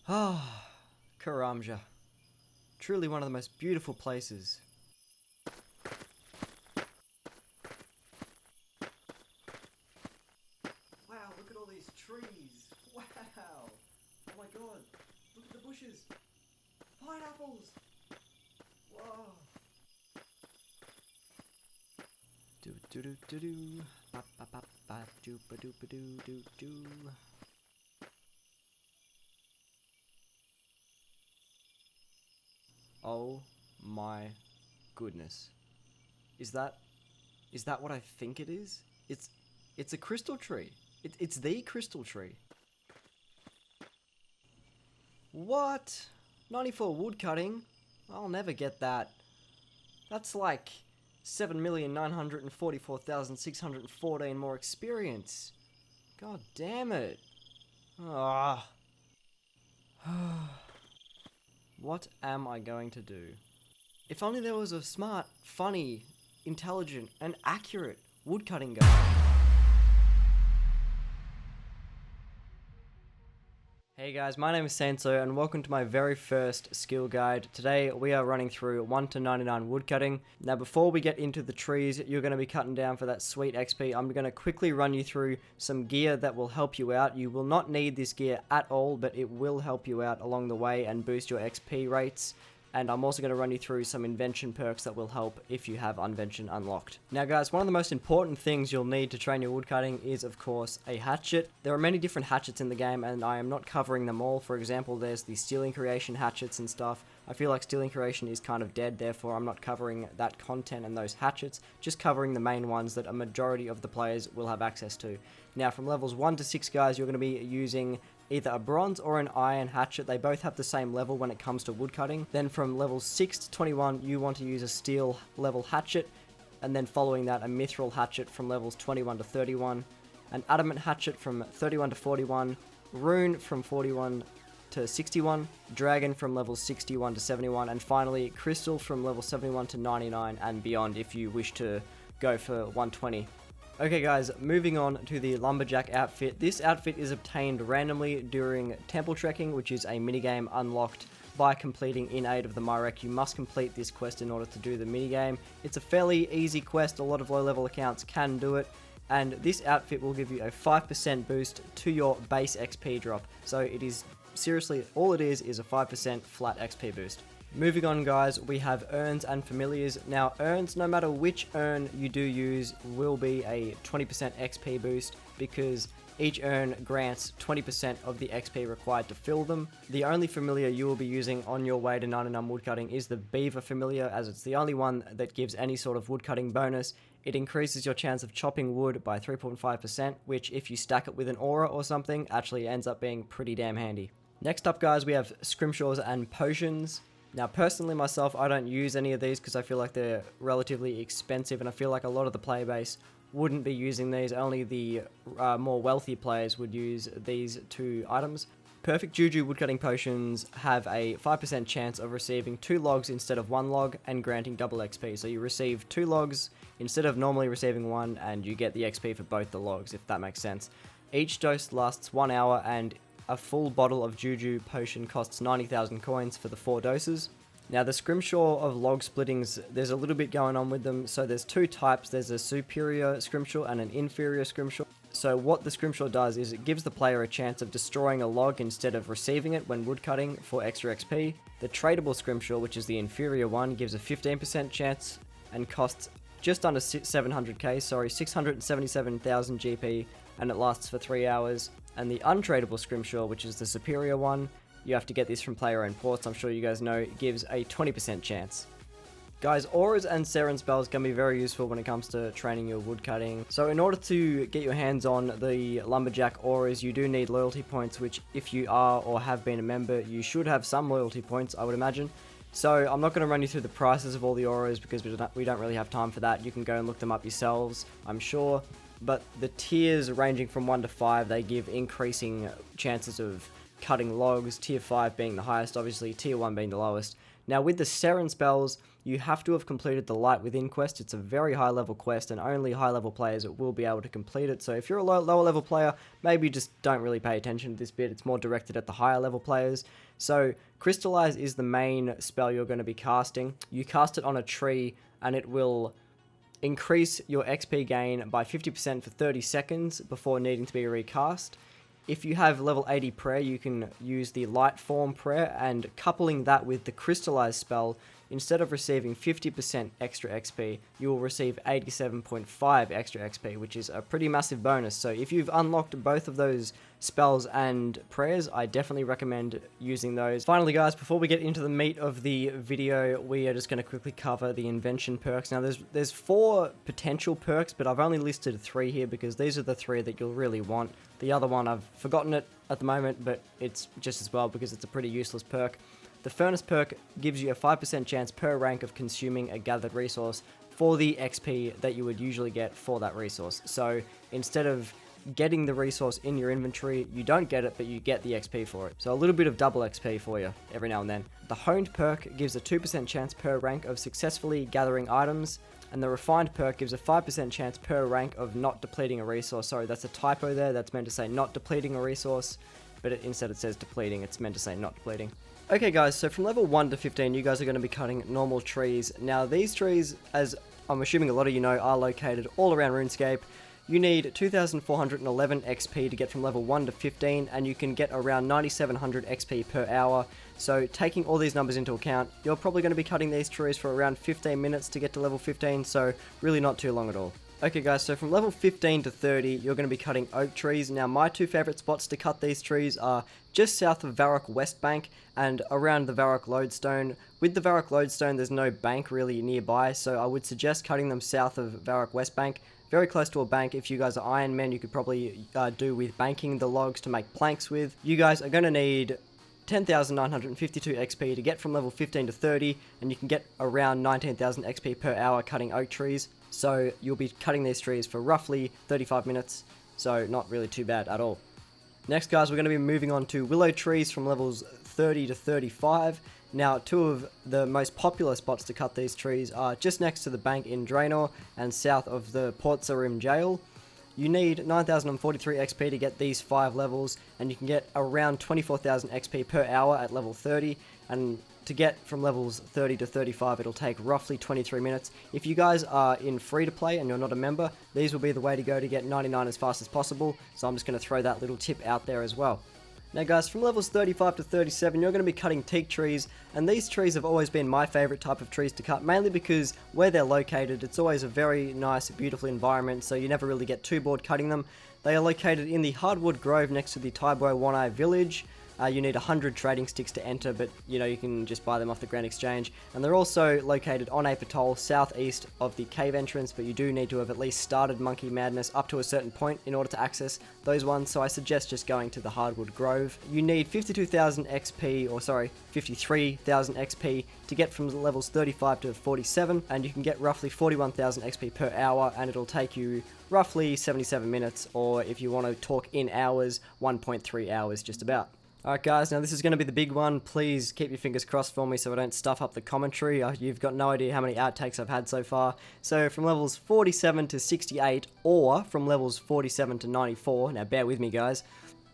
Ah, Karamja. Truly one of the most beautiful places. Wow, look at all these trees. Wow. Oh my god. Look at the bushes. Pineapples. Whoa. Do do do do do. Ba ba ba ba do ba do ba do do do. Oh my goodness. Is that what I think it is? It's a crystal tree. It's the crystal tree. What? 94 woodcutting? I'll never get that. That's like 7,944,614 more experience. God damn it. Ah. What am I going to do? If only there was a smart, funny, intelligent, and accurate woodcutting guide. Hey guys, my name is Sanso and welcome to my very first skill guide. Today we are running through 1 to 99 woodcutting. Now before we get into the trees you're going to be cutting down for that sweet XP, I'm going to quickly run you through some gear that will help you out. You will not need this gear at all, but it will help you out along the way and boost your XP rates. And I'm also going to run you through some invention perks that will help if you have Invention unlocked. Now guys, one of the most important things you'll need to train your woodcutting is of course a hatchet. There are many different hatchets in the game and I am not covering them all. For example, there's the stealing creation hatchets and stuff. I feel like stealing creation is kind of dead, therefore I'm not covering that content and those hatchets, just covering the main ones that a majority of the players will have access to. Now from levels 1 to 6 guys, you're going to be using either a bronze or an iron hatchet. They both have the same level when it comes to woodcutting. Then from levels 6 to 21 you want to use a steel level hatchet, and then following that a mithril hatchet from levels 21 to 31, an adamant hatchet from 31 to 41, rune from 41 to 61, dragon from levels 61 to 71, and finally crystal from level 71 to 99 and beyond if you wish to go for 120. Okay guys, moving on to the Lumberjack outfit. This outfit is obtained randomly during temple trekking, which is a minigame unlocked by completing In Aid of the Myrek. You must complete this quest in order to do the minigame. It's a fairly easy quest, a lot of low level accounts can do it, and this outfit will give you a 5% boost to your base XP drop. So it is seriously, all it is a 5% flat XP boost. Moving on guys, we have Urns and Familiars. Now Urns, no matter which urn you do use, will be a 20% XP boost because each urn grants 20% of the XP required to fill them. The only familiar you will be using on your way to 99 woodcutting is the Beaver Familiar, as it's the only one that gives any sort of woodcutting bonus. It increases your chance of chopping wood by 3.5%, which if you stack it with an aura or something, actually ends up being pretty damn handy. Next up guys, we have Scrimshaws and Potions. Now personally myself, I don't use any of these because I feel like they're relatively expensive and I feel like a lot of the player base wouldn't be using these. Only the more wealthy players would use these two items. Perfect Juju woodcutting potions have a 5% chance of receiving 2 logs instead of 1 log and granting double XP. So you receive 2 logs instead of normally receiving 1 and you get the XP for both the logs, if that makes sense. Each dose lasts 1 hour and a full bottle of Juju potion costs 90,000 coins for the 4 doses. Now the Scrimshaw of log splittings, there's a little bit going on with them. So there's 2 types, there's a superior Scrimshaw and an inferior Scrimshaw. So what the Scrimshaw does is it gives the player a chance of destroying a log instead of receiving it when woodcutting for extra XP. The tradable Scrimshaw, which is the inferior one, gives a 15% chance and costs just under 700k, sorry, 677,000 GP, and it lasts for 3 hours. And the untradable Scrimshaw, which is the superior one, you have to get this from player-owned ports, I'm sure you guys know, gives a 20% chance. Guys, auras and Seren spells can be very useful when it comes to training your woodcutting. So in order to get your hands on the Lumberjack auras, you do need loyalty points, which if you are or have been a member, you should have some loyalty points, I would imagine. So I'm not going to run you through the prices of all the auras because we don't really have time for that. You can go and look them up yourselves, I'm sure. But the tiers ranging from 1 to 5, they give increasing chances of cutting logs, tier 5 being the highest obviously, tier 1 being the lowest. Now with the Seren spells, you have to have completed the Light Within quest. It's a very high level quest and only high level players will be able to complete it. So if you're a lower level player, maybe just don't really pay attention to this bit. It's more directed at the higher level players. So Crystallize is the main spell you're going to be casting. You cast it on a tree and it will increase your XP gain by 50% for 30 seconds before needing to be recast. If you have level 80 prayer, you can use the light form prayer, and coupling that with the crystallize spell, instead of receiving 50% extra XP, you will receive 87.5 extra XP, which is a pretty massive bonus. So if you've unlocked both of those spells and prayers, I definitely recommend using those. Finally guys, before we get into the meat of the video, we are just going to quickly cover the invention perks. Now there's 4 potential perks, but I've only listed 3 here because these are the 3 that you'll really want. The other one, I've forgotten it at the moment, but it's just as well because it's a pretty useless perk. The Furnace perk gives you a 5% chance per rank of consuming a gathered resource for the XP that you would usually get for that resource. So instead of getting the resource in your inventory, you don't get it, but you get the XP for it. So a little bit of double XP for you every now and then. The Honed perk gives a 2% chance per rank of successfully gathering items, and the Refined perk gives a 5% chance per rank of not depleting a resource. Sorry, that's a typo there. That's meant to say not depleting a resource, but instead it says depleting. It's meant to say not depleting. Okay guys, so from level 1 to 15, you guys are going to be cutting normal trees. Now these trees, as I'm assuming a lot of you know, are located all around RuneScape. You need 2,411 XP to get from level 1 to 15, and you can get around 9,700 XP per hour. So taking all these numbers into account, you're probably going to be cutting these trees for around 15 minutes to get to level 15, so really not too long at all. Okay guys, so from level 15 to 30, you're going to be cutting oak trees. Now my 2 favourite spots to cut these trees are just south of Varrock West Bank and around the Varrock Lodestone. With the Varrock Lodestone, there's no bank really nearby, so I would suggest cutting them south of Varrock West Bank. Very close to a bank. If you guys are Iron Men, you could probably do with banking the logs to make planks with. You guys are going to need 10,952 XP to get from level 15 to 30, and you can get around 19,000 XP per hour cutting oak trees. So you'll be cutting these trees for roughly 35 minutes, so not really too bad at all. Next guys, we're going to be moving on to Willow Trees from levels 30 to 35. Now 2 of the most popular spots to cut these trees are just next to the bank in Draenor and south of the Port Sarim jail. You need 9,043 XP to get these 5 levels, and you can get around 24,000 XP per hour at level 30, and to get from levels 30 to 35 it'll take roughly 23 minutes. If you guys are in free to play and you're not a member, these will be the way to go to get 99 as fast as possible, so I'm just going to throw that little tip out there as well. Now guys, from levels 35 to 37, you're going to be cutting teak trees, and these trees have always been my favourite type of trees to cut, mainly because where they're located, it's always a very nice, beautiful environment, so you never really get too bored cutting them. They are located in the Hardwood Grove next to the Taibo One-Eye Village. You need 100 trading sticks to enter, but you know, you can just buy them off the Grand Exchange. And they're also located on Ape Atoll, southeast of the cave entrance, but you do need to have at least started Monkey Madness up to a certain point in order to access those ones, so I suggest just going to the Hardwood Grove. You need 52,000 XP, or sorry, 53,000 XP to get from levels 35 to 47, and you can get roughly 41,000 XP per hour, and it'll take you roughly 77 minutes, or if you want to talk in hours, 1.3 hours just about. Alright guys, now this is going to be the big one. Please keep your fingers crossed for me so I don't stuff up the commentary. You've got no idea how many outtakes I've had so far. So from levels 47 to 68, or from levels 47 to 94, now bear with me guys,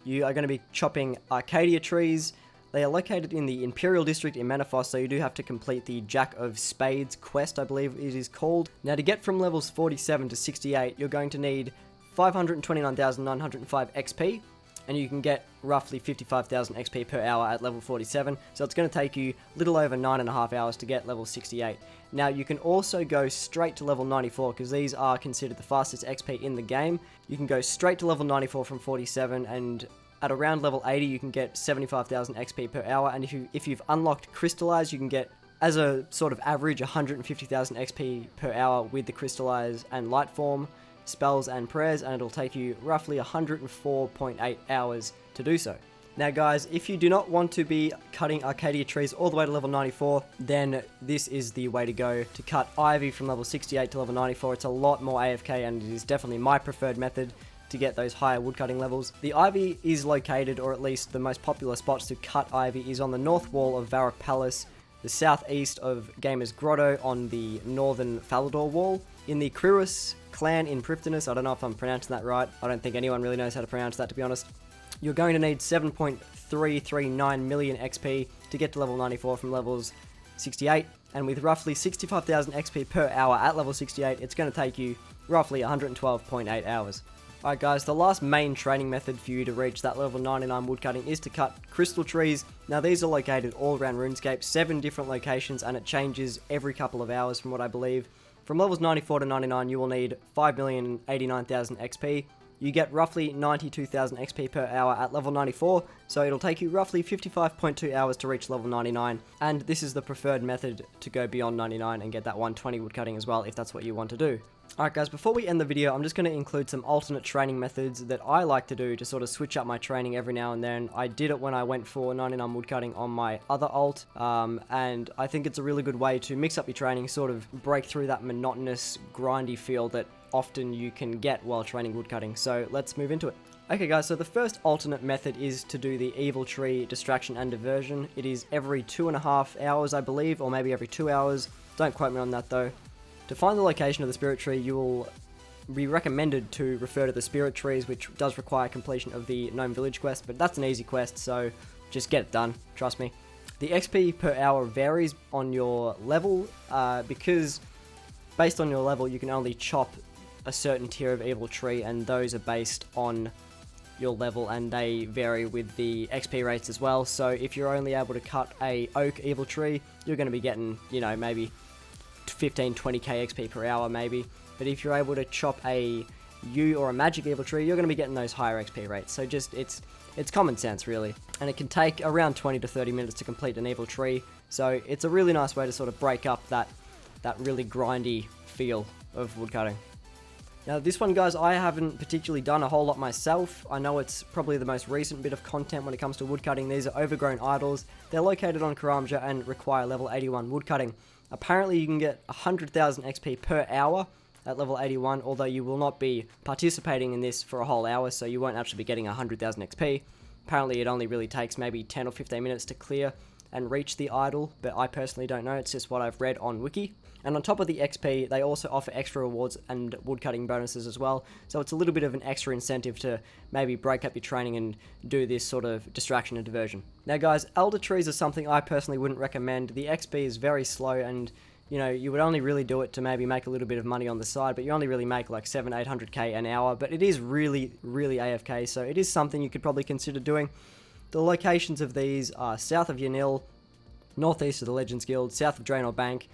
you are going to be chopping Arcadia Trees. They are located in the Imperial District in Manifos, so you do have to complete the Jack of Spades quest, I believe it is called. Now to get from levels 47 to 68, you're going to need 529,905 XP. And you can get roughly 55,000 XP per hour at level 47, so it's going to take you a little over 9.5 hours to get level 68. Now you can also go straight to level 94, because these are considered the fastest XP in the game. You can go straight to level 94 from 47, and at around level 80 you can get 75,000 XP per hour, and if you've unlocked Crystallize, you can get, as a sort of average, 150,000 XP per hour with the Crystallize and Light Form spells and prayers, and it'll take you roughly 104.8 hours to do so. Now guys, if you do not want to be cutting Arcadia Trees all the way to level 94, then this is the way to go to cut Ivy from level 68 to level 94. It's a lot more AFK, and it is definitely my preferred method to get those higher woodcutting levels. The Ivy is located, or at least the most popular spots to cut Ivy is on the north wall of Varrock Palace, the southeast of Gamer's Grotto on the northern Falador wall. In the Kriris clan in Prifddinas, I don't know if I'm pronouncing that right, I don't think anyone really knows how to pronounce that, to be honest. You're going to need 7.339 million XP to get to level 94 from levels 68, and with roughly 65,000 XP per hour at level 68, it's going to take you roughly 112.8 hours. Alright guys, the last main training method for you to reach that level 99 woodcutting is to cut crystal trees. Now these are located all around RuneScape, 7 different locations, and it changes every couple of hours from what I believe. From levels 94 to 99 you will need 5,089,000 XP. You get roughly 92,000 XP per hour at level 94, so it'll take you roughly 55.2 hours to reach level 99, and this is the preferred method to go beyond 99 and get that 120 woodcutting as well if that's what you want to do. Alright guys, before we end the video, I'm just going to include some alternate training methods that I like to do to sort of switch up my training every now and then. I did it when I went for 99 woodcutting on my other alt, and I think it's a really good way to mix up your training, sort of break through that monotonous, grindy feel that often you can get while training woodcutting. So let's move into it. Okay guys, so the first alternate method is to do the evil tree distraction and diversion. It is every 2.5 hours, I believe, or maybe every 2 hours. Don't quote me on that though. To find the location of the spirit tree, you will be recommended to refer to the spirit trees, which does require completion of the gnome village quest, but that's an easy quest, so just get it done, trust me. The XP per hour varies on your level, because based on your level you can only chop a certain tier of evil tree, and those are based on your level, and they vary with the XP rates as well. So if you're only able to cut a oak evil tree, you're going to be getting, you know, maybe 15-20k XP per hour maybe, but if you're able to chop a yew or a magic evil tree, you're going to be getting those higher XP rates. So just it's common sense really, and it can take around 20 to 30 minutes to complete an evil tree, so it's a really nice way to sort of break up that really grindy feel of woodcutting. Now this one guys, I haven't particularly done a whole lot myself. I know it's probably the most recent bit of content when it comes to woodcutting. These are Overgrown Idols. They're located on Karamja and require level 81 woodcutting. Apparently you can get 100,000 XP per hour at level 81, although you will not be participating in this for a whole hour, so you won't actually be getting 100,000 XP. Apparently it only really takes maybe 10 or 15 minutes to clear and reach the idol, but I personally don't know, it's just what I've read on Wiki. And on top of the XP, they also offer extra rewards and woodcutting bonuses as well, so it's a little bit of an extra incentive to maybe break up your training and do this sort of distraction and diversion. Now guys, elder trees are something I personally wouldn't recommend. The XP is very slow, and you know, you would only really do it to maybe make a little bit of money on the side, but you only really make like 700-800k an hour, but it is really AFK, so it is something you could probably consider doing. The locations of these are south of Yanil, northeast of the Legends Guild, south of Draenor Bank,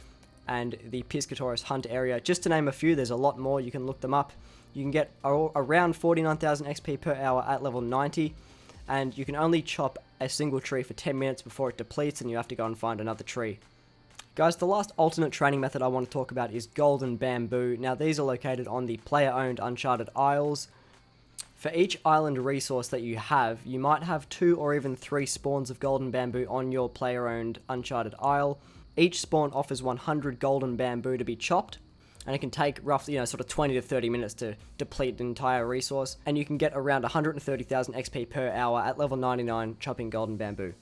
and the Piscatoris Hunt area. Just to name a few, there's a lot more, you can look them up. You can get around 49,000 XP per hour at level 90, and you can only chop a single tree for 10 minutes before it depletes, and you have to go and find another tree. Guys, the last alternate training method I want to talk about is Golden Bamboo. Now these are located on the player-owned Uncharted Isles. For each island resource that you have, you might have 2 or even 3 spawns of Golden Bamboo on your player-owned Uncharted Isle. Each spawn offers 100 Golden Bamboo to be chopped, and it can take roughly, you know, sort of 20 to 30 minutes to deplete an entire resource, and you can get around 130,000 XP per hour at level 99 chopping Golden Bamboo.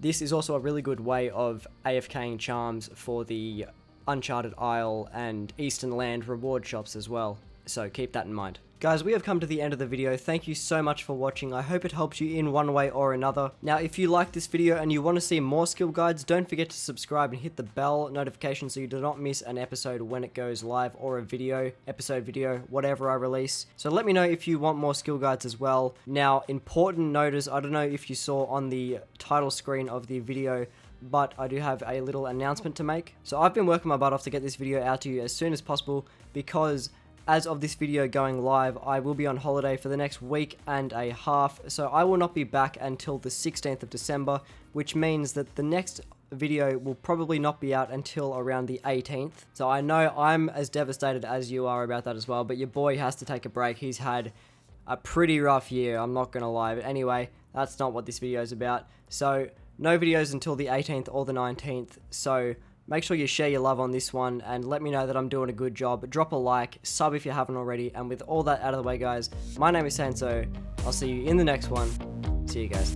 This is also a really good way of AFKing charms for the Uncharted Isle and Eastern Land reward shops as well, so keep that in mind. Guys, we have come to the end of the video. Thank you so much for watching. I hope it helps you in one way or another. Now, if you like this video and you want to see more skill guides, don't forget to subscribe and hit the bell notification so you do not miss an episode when it goes live, or a video, episode video, whatever I release. So let me know if you want more skill guides as well. Now, important notice, I don't know if you saw on the title screen of the video, but I do have a little announcement to make. So I've been working my butt off to get this video out to you as soon as possible, because as of this video going live, I will be on holiday for the next week and a half, so I will not be back until the 16th of December, which means that the next video will probably not be out until around the 18th. So I know I'm as devastated as you are about that as well, but your boy has to take a break. He's had a pretty rough year, I'm not gonna lie, but anyway, that's not what this video is about. So no videos until the 18th or the 19th, so make sure you share your love on this one and let me know that I'm doing a good job. Drop a like, sub if you haven't already, and with all that out of the way guys, my name is Sanso. I'll see you in the next one. See you guys.